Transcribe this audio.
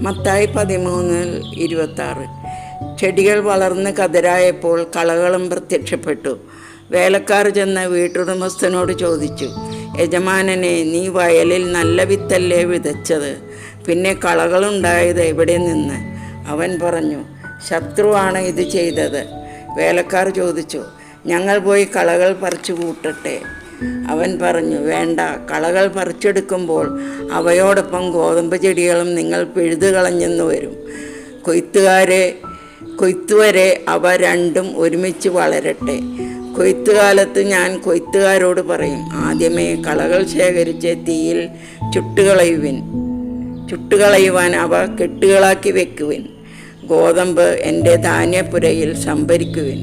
മത്തായി 13:26. ചെടികൾ വളർന്ന് കതിരായപ്പോൾ കളകളും പ്രത്യക്ഷപ്പെട്ടു. വേലക്കാർ ചെന്ന് വീട്ടുടമസ്ഥനോട് ചോദിച്ചു, യജമാനനെ, നീ വയലിൽ നല്ല വിത്തല്ലേ വിതച്ചത്? പിന്നെ കളകളുണ്ടായത് എവിടെ നിന്ന്? അവൻ പറഞ്ഞു, ശത്രുവാണ് ഇത് ചെയ്തത്. വേലക്കാർ ചോദിച്ചു, ഞങ്ങൾ പോയി കളകൾ പറിച്ചു കൂട്ടട്ടെ? അവൻ പറഞ്ഞു, വേണ്ട. കളകൾ പറിച്ചെടുക്കുമ്പോൾ അവയോടൊപ്പം ഗോതമ്പ് ചെടികളും നിങ്ങൾ പിഴുതുകളഞ്ഞെന്ന് വരും. കൊയ്ത്തുവരെ അവ രണ്ടും ഒരുമിച്ച് വളരട്ടെ. കൊയ്ത്തുകാലത്ത് ഞാൻ കൊയ്ത്തുകാരോട് പറയും, ആദ്യമേ കളകൾ ശേഖരിച്ച് തീയിൽ ചുട്ടുകളയുവാൻ അവ കെട്ടുകളാക്കി വെക്കുവിൻ. ഗോതമ്പ് എൻ്റെ ധാന്യപ്പുരയിൽ സംഭരിക്കുവിൻ.